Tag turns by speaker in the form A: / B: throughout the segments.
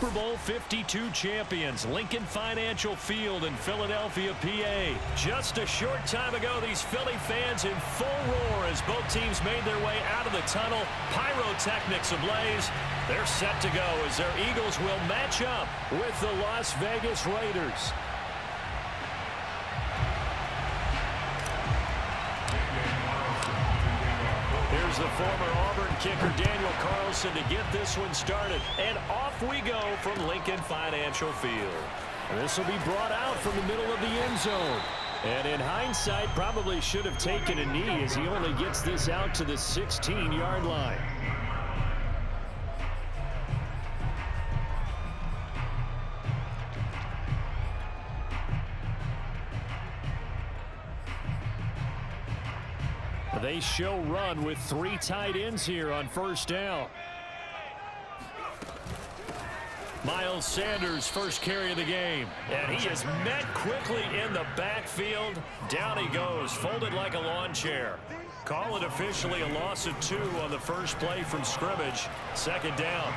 A: Super Bowl 52 champions, Lincoln Financial Field in Philadelphia, PA. Just a short time ago, these Philly fans in full roar as both teams made their way out of the tunnel. Pyrotechnics ablaze. They're set to go as their Eagles will match up with the Las Vegas Raiders. Here's the former Auburn kicker Daniel Carlson to get this one started. And off we go from Lincoln Financial Field. This will be brought out from the middle of the end zone. And in hindsight, probably should have taken a knee as he only gets this out to the 16-yard line. They show run with 3 tight ends here on first down. Miles Sanders, first carry of the game. And he is met quickly in the backfield. Down he goes, folded like a lawn chair. Call it officially a loss of 2 on the first play from scrimmage. Second down.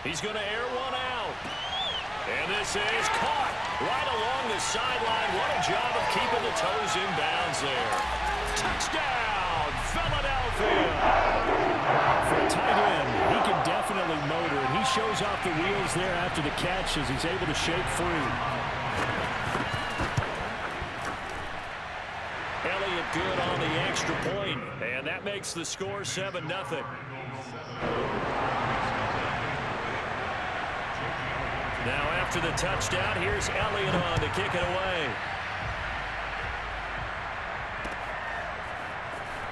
A: He's going to air one out. And this is caught right along the sideline. What a job of keeping the toes in bounds there. Touchdown, Philadelphia. For a tight end, he can definitely motor, and he shows off the wheels there after the catch as he's able to shake free. Elliott good on the extra point, and that makes the score 7-0. Now after the touchdown, here's Elliott on to kick it away.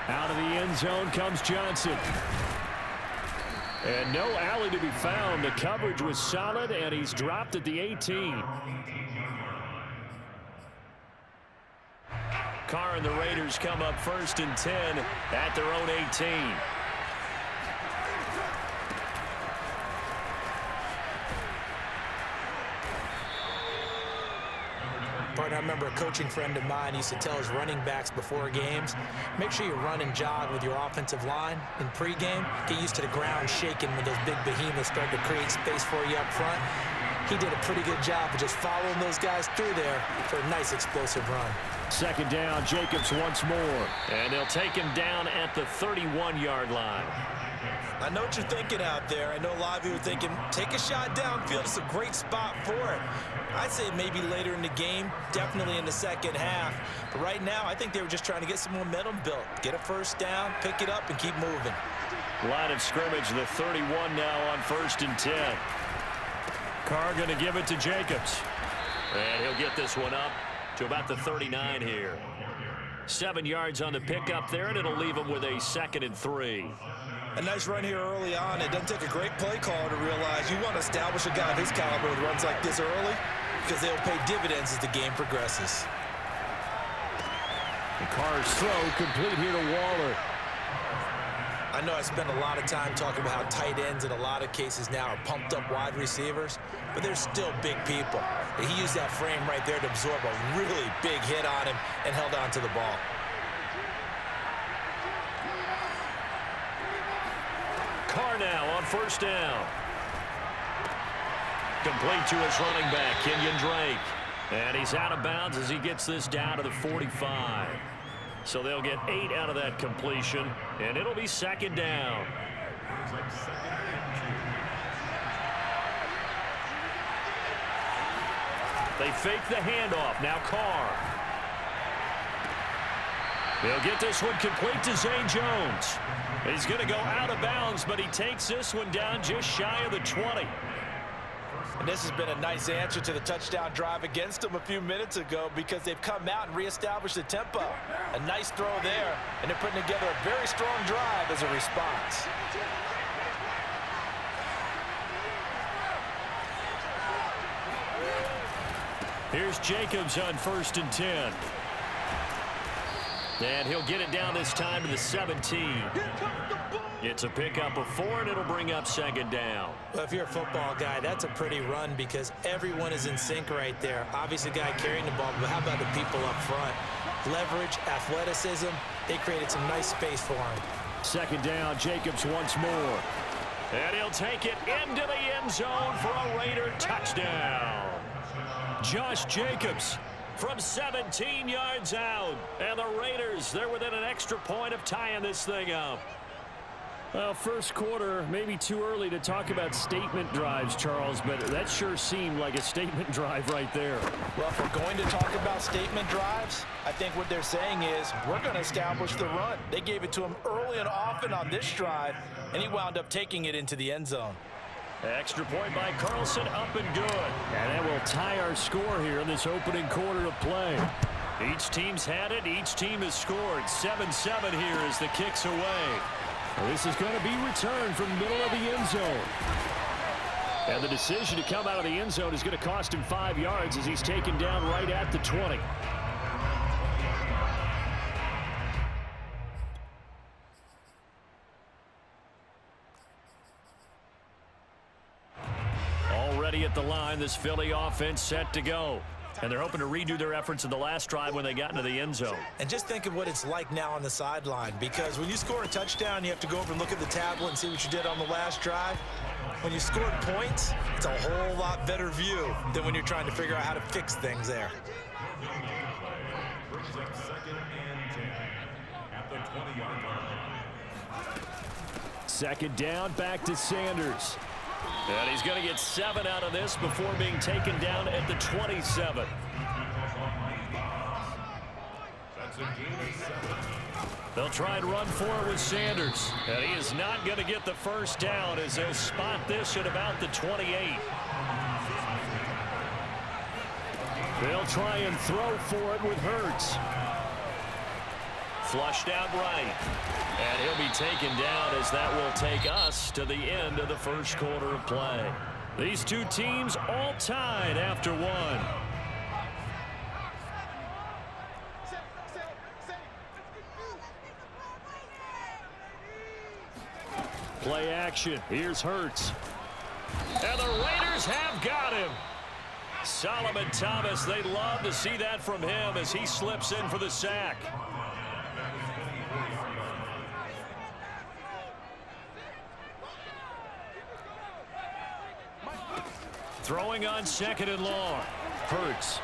A: Out of the end zone comes Johnson. And no alley to be found. The coverage was solid, and he's dropped at the 18. Carr and the Raiders come up 1st and 10 at their own 18.
B: I remember a coaching friend of mine used to tell his running backs before games, make sure you run and jog with your offensive line in pregame. Get used to the ground shaking when those big behemoths start to create space for you up front. He did a pretty good job of just following those guys through there for a nice explosive run.
A: Second down, Jacobs once more. And they'll take him down at the 31-yard line.
B: I know what you're thinking out there. I know a lot of you are thinking, take a shot downfield. It's a great spot for it. I'd say maybe later in the game, definitely in the second half. But right now, I think they were just trying to get some momentum built. Get a first down, pick it up, and keep moving.
A: Line of scrimmage, the 31 now on 1st and 10. Carr going to give it to Jacobs. And he'll get this one up to about the 39 here. 7 yards on the pickup there, and it'll leave him with a 2nd and 3.
B: A nice run here early on. It doesn't take a great play caller to realize you want to establish a guy of his caliber with runs like this early because they'll pay dividends as the game progresses.
A: The Carr's throw complete here to Waller.
B: I know I spend a lot of time talking about how tight ends in a lot of cases now are pumped up wide receivers, but they're still big people. He used that frame right there to absorb a really big hit on him and held on to the ball.
A: Carr now on first down. Complete to his running back, Kenyon Drake. And he's out of bounds as he gets this down to the 45. So they'll get 8 out of that completion, and it'll be 2nd down. They fake the handoff. Now Carr. They'll get this one complete to Zane Jones. He's going to go out of bounds, but he takes this one down just shy of the 20.
B: And this has been a nice answer to the touchdown drive against them a few minutes ago because they've come out and reestablished the tempo. A nice throw there, and they're putting together a very strong drive as a response.
A: Here's Jacobs on 1st and 10. And he'll get it down this time to the 17. It's a pickup of 4, and it'll bring up 2nd down.
B: Well, if you're a football guy, that's a pretty run because everyone is in sync right there. Obviously, the guy carrying the ball, but how about the people up front? Leverage, athleticism, they created some nice space for him.
A: 2nd down, Jacobs once more. And he'll take it into the end zone for a Raider touchdown. Josh Jacobs from 17 yards out. And the Raiders, they're within an extra point of tying this thing up.
C: Well, first quarter, maybe too early to talk about statement drives, Charles, but that sure seemed like a statement drive right there.
B: Well, if we're going to talk about statement drives, I think what they're saying is we're going to establish the run. They gave it to him early and often on this drive, and he wound up taking it into the end zone.
A: Extra point by Carlson, up and good.
C: And that will tie our score here in this opening quarter of play.
A: Each team's had it. Each team has scored. 7-7 here as the kick's away.
C: Well, this is going to be returned from the middle of the end zone.
A: And the decision to come out of the end zone is going to cost him 5 yards as he's taken down right at the 20. Already at the line, this Philly offense set to go. And they're hoping to redo their efforts in the last drive when they got into the end zone.
B: And just think of what it's like now on the sideline, because when you score a touchdown, you have to go over and look at the tablet and see what you did on the last drive. When you scored points, it's a whole lot better view than when you're trying to figure out how to fix things there.
C: Second down, back to Sanders.
A: And he's going to get 7 out of this before being taken down at the 27. They'll try and run for it with Sanders. And he is not going to get the first down as they'll spot this at about the 28.
C: They'll try and throw for it with Hurts.
A: Flushed out right. And he'll be taken down as that will take us to the end of the first quarter of play. These two teams all tied after one. Play action. Here's Hurts. And the Raiders have got him. Solomon Thomas, they'd love to see that from him as he slips in for the sack. Throwing on second and long. Hurts.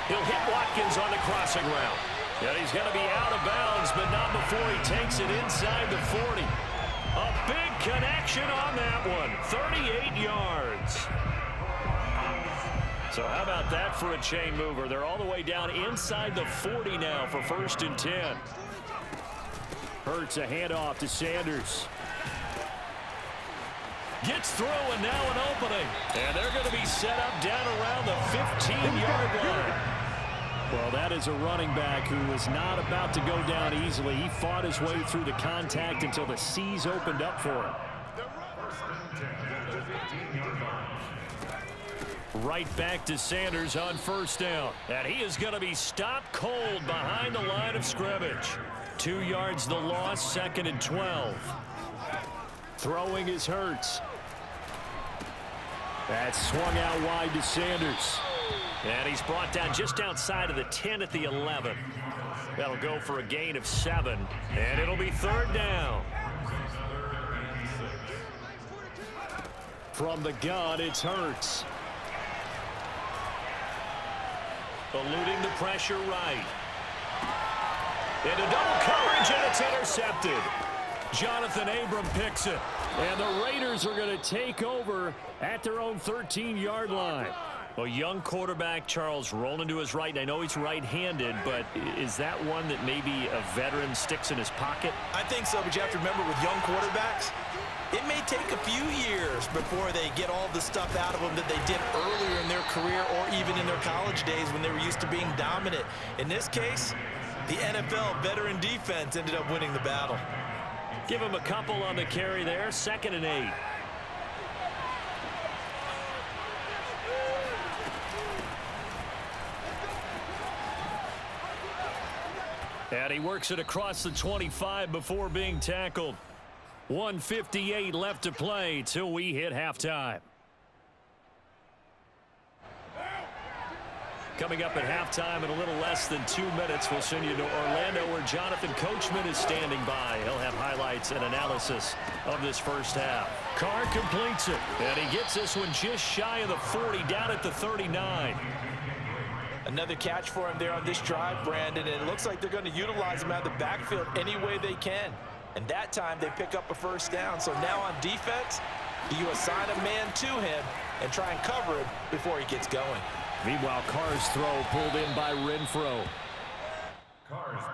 A: He'll hit Watkins on the crossing route. And he's going to be out of bounds, but not before he takes it inside the 40. A big connection on that one. 38 yards. So how about that for a chain mover? They're all the way down inside the 40 now for 1st and 10.
C: Hurts a handoff to Sanders.
A: Gets through and now an opening. And they're going to be set up down around the 15-yard line.
C: Well, that is a running back who was not about to go down easily. He fought his way through the contact until the seas opened up for him.
A: Right back to Sanders on 1st down. And he is going to be stopped cold behind the line of scrimmage. 2 yards the loss, 2nd and 12.
C: Throwing is Hurts. That's swung out wide to Sanders.
A: And he's brought down just outside of the 10 at the 11. That'll go for a gain of 7. And it'll be 3rd down.
C: From the gun, it's Hurts.
A: Eluding the pressure right. Into double coverage, and it's intercepted. Jonathan Abram picks it.
C: And the Raiders are going to take over at their own 13-yard line.
A: A young quarterback, Charles, rolling to his right. I know he's right-handed, but is that one that maybe a veteran sticks in his pocket?
B: I think so, but you have to remember with young quarterbacks, it may take a few years before they get all the stuff out of them that they did earlier in their career or even in their college days when they were used to being dominant. In this case, the NFL veteran defense ended up winning the battle.
A: Give him a couple on the carry there, 2nd and 8. And he works it across the 25 before being tackled. 1:58 left to play till we hit halftime. Coming up at halftime in a little less than 2 minutes, we'll send you to Orlando where Jonathan Coachman is standing by. He'll have highlights and analysis of this first half. Carr completes it, and he gets this one just shy of the 40, down at the 39.
B: Another catch for him there on this drive, Brandon, and it looks like they're going to utilize him out of the backfield any way they can. And that time they pick up a first down. So now on defense, do you assign a man to him and try and cover him before he gets going?
C: Meanwhile, Carr's throw pulled in by Renfro.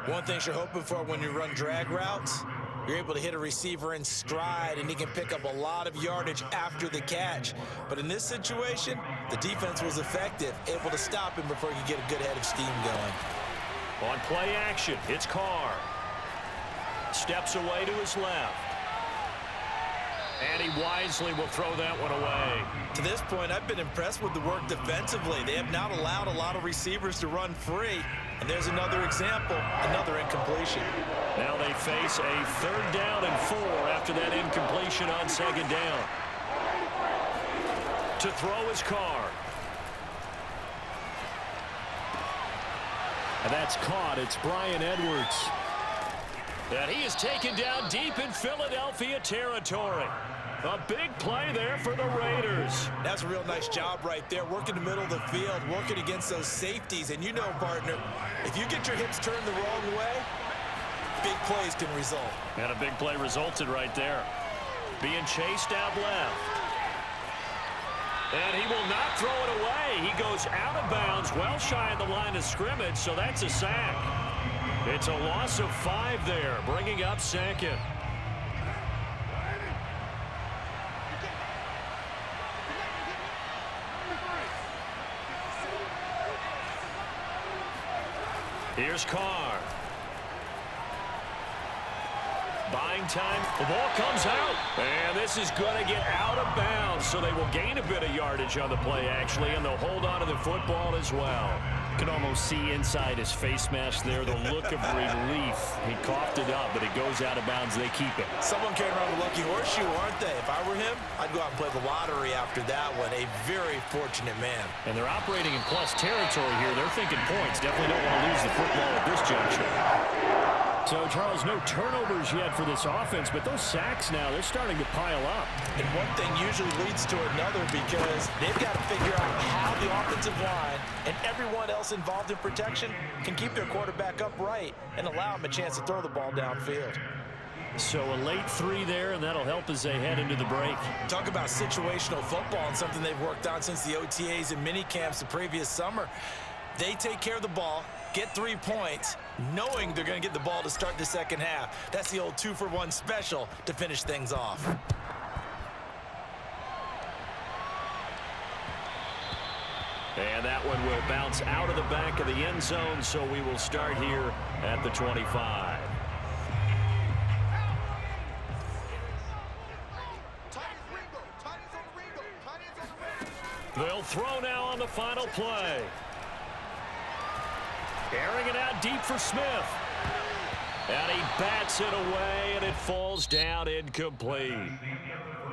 B: One thing you're hoping for when you run drag routes, you're able to hit a receiver in stride, and he can pick up a lot of yardage after the catch. But in this situation, the defense was effective, able to stop him before he could get a good head of steam going.
A: On play action, it's Carr. Steps away to his left. And he wisely will throw that one away.
B: To this point, I've been impressed with the work defensively. They have not allowed a lot of receivers to run free. And there's another example, another incompletion.
A: Now they face a 3rd down and 4 after that incompletion on 2nd down. To throw is Carr.
C: And that's caught. It's Bryan Edwards.
A: And he is taken down deep in Philadelphia territory. A big play there for the Raiders.
B: That's a real nice job right there, working the middle of the field, working against those safeties. And you know, partner, if you get your hips turned the wrong way, big plays can result.
A: And a big play resulted right there. Being chased out left. And he will not throw it away. He goes out of bounds, well shy of the line of scrimmage, so that's a sack. It's a loss of 5 there, bringing up 2nd. Here's Carr. Buying time. The ball comes out. And this is going to get out of bounds, so they will gain a bit of yardage on the play, actually, and they'll hold on to the football as well.
C: Can almost see inside his face mask there the look of relief. He coughed it up, but it goes out of bounds. They keep it.
B: Someone came around with a lucky horseshoe, aren't they? If I were him, I'd go out and play the lottery after that one. A very fortunate man.
C: And they're operating in plus territory here. They're thinking points. Definitely don't want to lose the football at this juncture. So, Charles, no turnovers yet for this offense, but those sacks now, they're starting to pile up.
B: And one thing usually leads to another because they've got to figure out how the offensive line and everyone else involved in protection can keep their quarterback upright and allow him a chance to throw the ball downfield.
C: So a late 3 there, and that'll help as they head into the break.
B: Talk about situational football and something they've worked on since the OTAs and mini camps the previous summer. They take care of the ball, get 3 points, knowing they're going to get the ball to start the second half. That's the old 2-for-1 special to finish things off.
A: And that one will bounce out of the back of the end zone, so we will start here at the 25. They'll throw now on the final play. Airing it out deep for Smith. And he bats it away, and it falls down incomplete.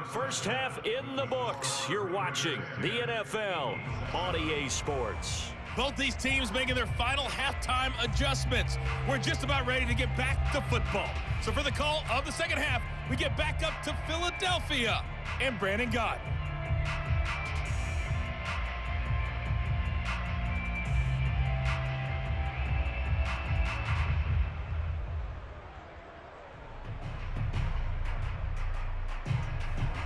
A: First half in the books. You're watching the NFL on EA Sports.
D: Both these teams making their final halftime adjustments. We're just about ready to get back to football. So for the call of the second half, we get back up to Philadelphia and Brandon Gott.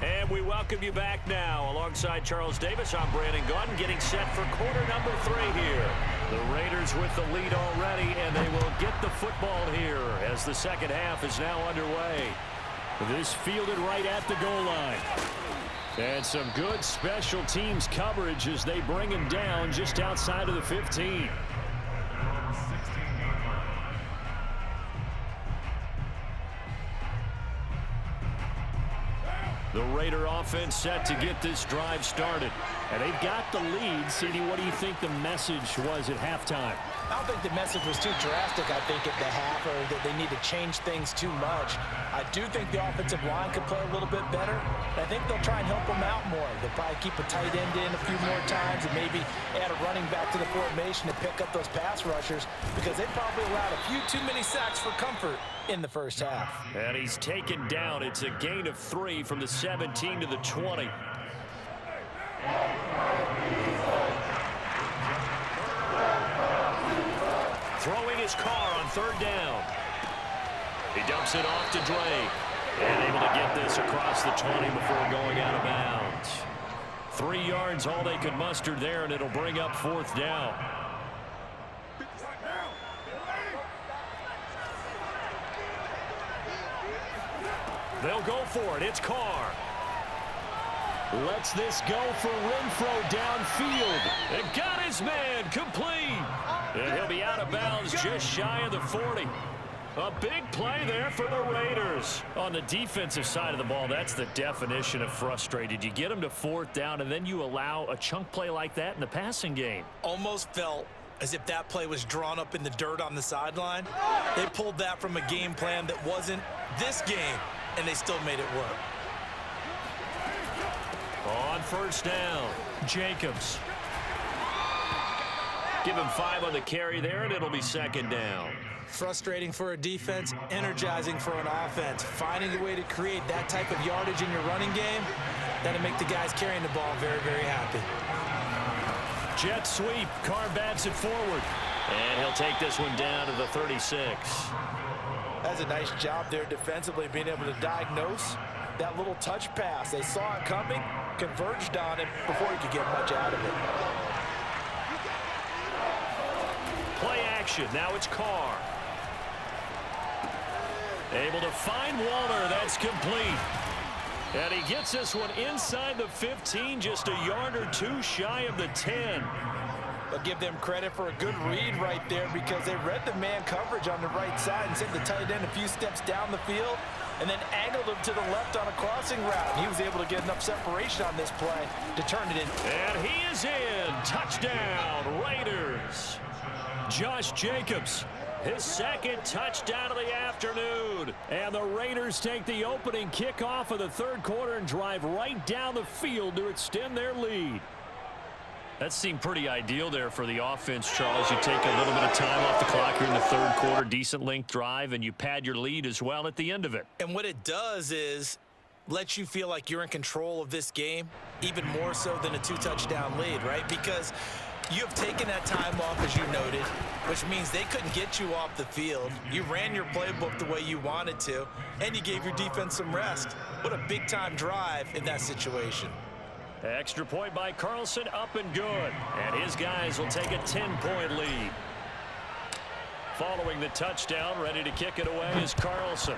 A: And we welcome you back now. Alongside Charles Davis, I'm Brandon Gott, getting set for quarter number 3 here. The Raiders with the lead already, and they will get the football here as the second half is now underway.
C: This fielded right at the goal line. And some good special teams coverage as they bring him down just outside of the 15. The Raider offense set to get this drive started. And they've got the lead. CD, what do you think the message was at halftime?
B: I don't think the message was too drastic, I think, at the half, or that they need to change things too much. I do think the offensive line could play a little bit better. I think they'll try and help them out more. They'll probably keep a tight end in a few more times and maybe add a running back to the formation to pick up those pass rushers, because they probably allowed a few too many sacks for comfort in the first half.
C: And he's taken down. It's a gain of 3 from the 17 to the 20.
A: Throwing his car on third down. He dumps it off to Drake. And able to get this across the 20 before going out of bounds.
C: 3 yards, all they could muster there, and it'll bring up fourth down.
A: They'll go for it. It's Carr.
C: Lets this go for Renfro downfield.
A: And got his man complete. And he'll be out of bounds just shy of the 40. A big play there for the Raiders.
C: On the defensive side of the ball, that's the definition of frustrated. You get them to fourth down, and then you allow a chunk play like that in the passing game.
B: Almost felt as if that play was drawn up in the dirt on the sideline. They pulled that from a game plan that wasn't this game, and they still made it work.
A: On first down, Jacobs.
C: Give him 5 on the carry there, and it'll be second down.
B: Frustrating for a defense, energizing for an offense. Finding a way to create that type of yardage in your running game, that'll make the guys carrying the ball very, very happy.
C: Jet sweep. Carr bats it forward.
A: And he'll take this one down to the 36.
B: That's a nice job there defensively, being able to diagnose that little touch pass. They saw it coming, converged on it before he could get much out of it.
A: Play action. Now it's Carr. Able to find Waller. That's complete. And he gets this one inside the 15, just a yard or two shy of the 10.
B: I'll give them credit for a good read right there, because they read the man coverage on the right side and sent the tight end a few steps down the field and then angled him to the left on a crossing route. And he was able to get enough separation on this play to turn it in.
A: And he is in. Touchdown, Raiders.
C: Josh Jacobs, his second touchdown of the afternoon. And the Raiders take the opening kickoff of the third quarter and drive right down the field to extend their lead. That seemed pretty ideal there for the offense, Charles. You take a little bit of time off the clock here in the third quarter, decent length drive, and you pad your lead as well at the end of it.
B: And what it does is let you feel like you're in control of this game, even more so than a 2-touchdown lead, right? Because you have taken that time off, as you noted, which means they couldn't get you off the field. You ran your playbook the way you wanted to, and you gave your defense some rest. What a big-time drive in that situation.
C: Extra point by Carlson, up and good. And his guys will take a 10-point lead. Following the touchdown, ready to kick it away is Carlson.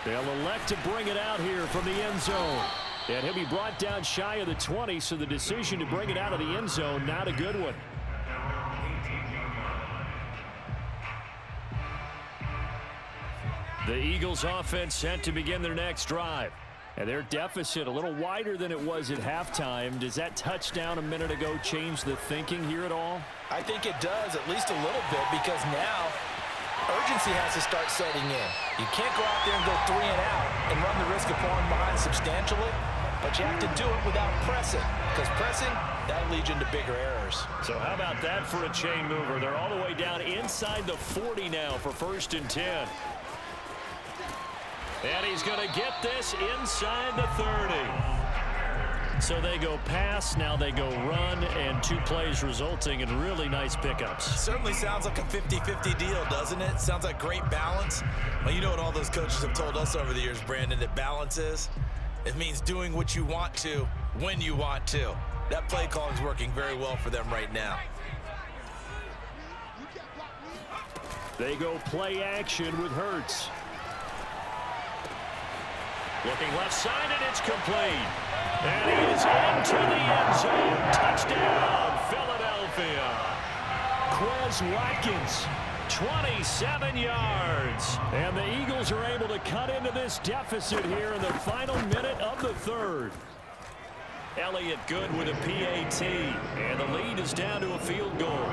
C: They'll elect to bring it out here from the end zone. And he'll be brought down shy of the 20, so the decision to bring it out of the end zone, not a good one. The Eagles offense set to begin their next drive. And their deficit a little wider than it was at halftime. Does that touchdown a minute ago change the thinking here at all?
B: I think it does, at least a little bit, because now urgency has to start setting in. You can't go out there and go 3 and out and run the risk of falling behind substantially, but you have to do it without pressing, because pressing, that leads you into bigger errors.
C: So how about that for a chain mover? They're all the way down inside the 40 now for 1st and 10.
A: And he's going to get this inside the 30.
C: So they go pass, now they go run, and 2 plays resulting in really nice pickups.
B: Certainly sounds like a 50-50 deal, doesn't it? Sounds like great balance. Well, you know what all those coaches have told us over the years, Brandon, that balance is? It means doing what you want to, when you want to. That play calling is working very well for them right now.
C: They go play action with Hurts.
A: Looking left side, and it's complete. And he is into the end zone. Touchdown, Philadelphia.
C: Quez Watkins,
A: 27 yards.
C: And the Eagles are able to cut into this deficit here in the final minute of the third. Elliott good with a PAT, and the lead is down to a field goal.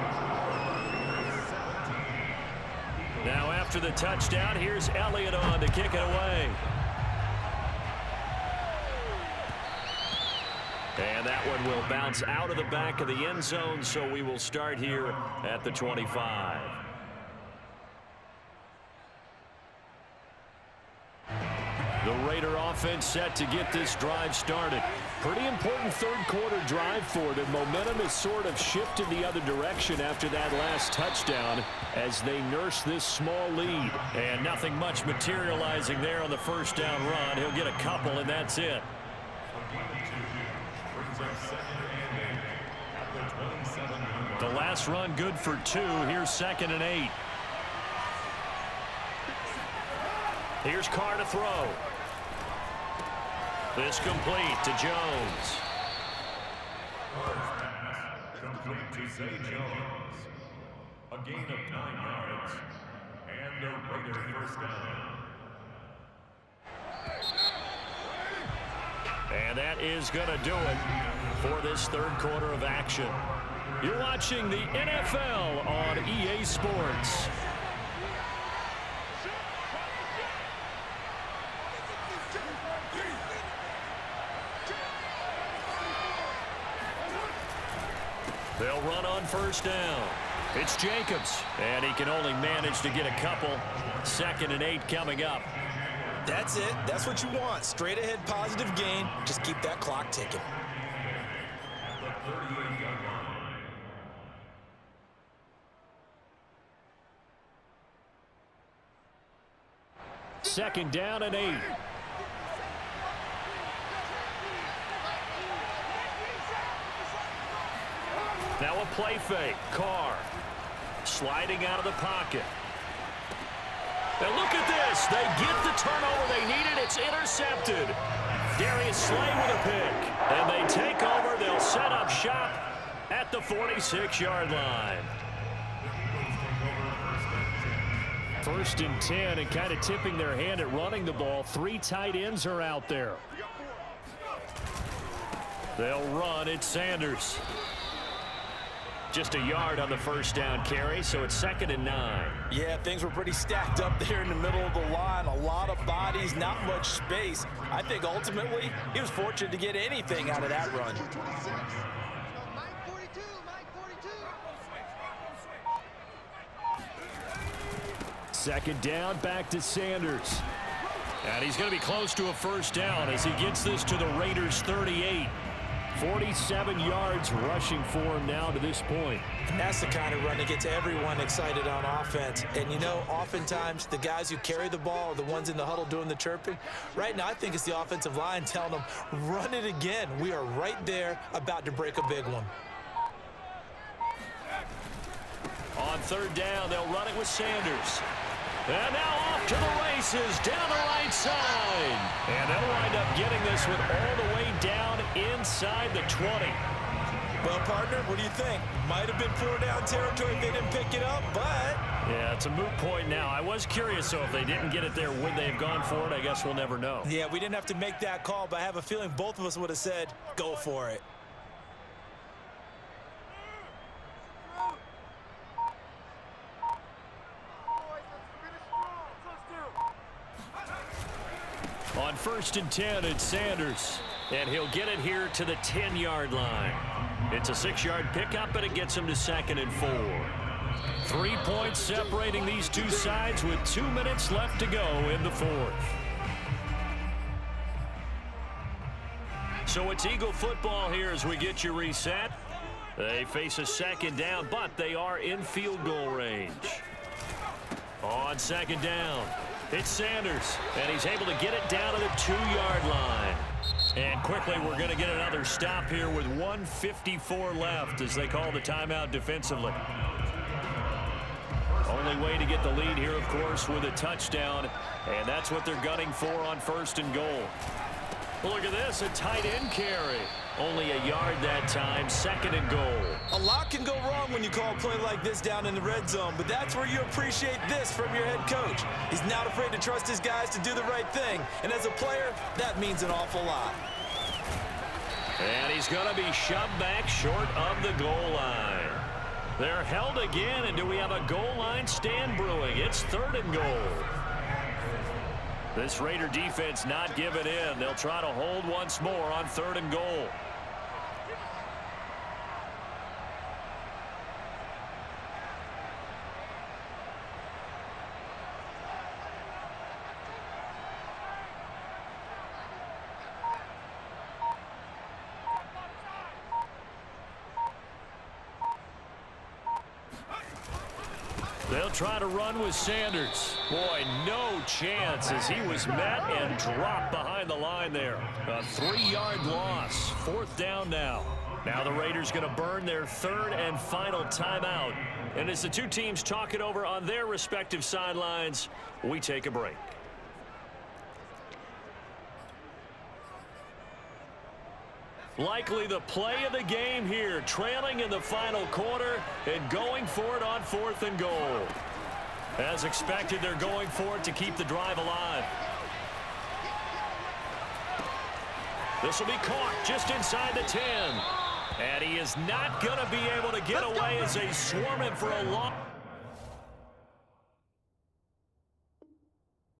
C: Now after the touchdown, here's Elliott on to kick it away. And that one will bounce out of the back of the end zone, so we will start here at the 25. The Raider offense set to get this drive started. Pretty important third quarter drive for them. Momentum has sort of shifted the other direction after that last touchdown as they nurse this small lead. And nothing much materializing there on the first down run. He'll get a couple, and that's it. The last run good for 2. Here's 2nd and 8. Here's Carr to throw. This complete to Jones.
E: Complete to Zay Jones. A gain of 9 yards. And a Raider first down.
C: And that is going to do it for this third quarter of action. You're watching the NFL on EA Sports. They'll run on first down. It's Jacobs, and he can only manage to get a couple. 2nd and 8 coming up.
B: That's it. That's what you want. Straight ahead positive gain. Just keep that clock ticking.
C: Second down and 8. Now a play fake. Carr sliding out of the pocket. And look at this. They get the turnover they needed. It's intercepted. Darius Slay with a pick. And they take over. They'll set up shop at the 46-yard line. 1st and 10, and kind of tipping their hand at running the ball. 3 tight ends are out there. They'll run. It's Sanders. Just a yard on the first down carry, so it's 2nd and 9.
B: Yeah, things were pretty stacked up there in the middle of the line. A lot of bodies, not much space. I think ultimately he was fortunate to get anything out of that run.
C: Second down, back to Sanders. And he's going to be close to a first down as he gets this to the Raiders' 38. 47 yards rushing for him now to this point.
B: And that's the kind of run that gets everyone excited on offense. And, you know, oftentimes the guys who carry the ball are the ones in the huddle doing the chirping. Right now, I think it's the offensive line telling them, run it again. We are right there about to break a big one.
C: On third down, they'll run it with Sanders. And now off to the races down the right side. And they'll wind up getting this one all the way down inside the 20.
B: Well, partner, what do you think? Might have been 4-down territory if they didn't pick it up, but...
C: Yeah, it's a moot point now. I was curious, so if they didn't get it there, would they have gone for it? I guess we'll never know.
B: Yeah, we didn't have to make that call, but I have a feeling both of us would have said, go for it.
C: On 1st and 10, it's Sanders. And he'll get it here to the 10-yard line. It's a 6-yard pickup, and it gets him to 2nd and 4. 3 points separating these two sides with 2 minutes left to go in the fourth. So it's Eagle football here as we get you reset. They face a second down, but they are in field goal range. On second down, it's Sanders, and he's able to get it down to the 2-yard line. And quickly, we're going to get another stop here with 1:54 left as they call the timeout defensively. Only way to get the lead here, of course, with a touchdown, and that's what they're gunning for on 1st and goal. Look at this, a tight end carry. Only a yard that time, 2nd and goal.
B: A lot can go wrong when you call a play like this down in the red zone, but that's where you appreciate this from your head coach. He's not afraid to trust his guys to do the right thing, and as a player, that means an awful lot.
C: And he's going to be shoved back short of the goal line. They're held again, and do we have a goal line stand brewing? It's 3rd and goal. This Raider defense not giving in. They'll try to hold once more on 3rd and goal. They'll try to run with Sanders. Boy, no chance as he was met and dropped behind the line there. A 3-yard loss. 4th down now. Now the Raiders going to burn their 3rd and final timeout. And as the two teams talk it over on their respective sidelines, we take a break. Likely the play of the game here, trailing in the final quarter and going for it on 4th and goal. As expected, they're going for it to keep the drive alive. This will be caught just inside the 10. And he is not going to be able to get away as they swarm him for a long...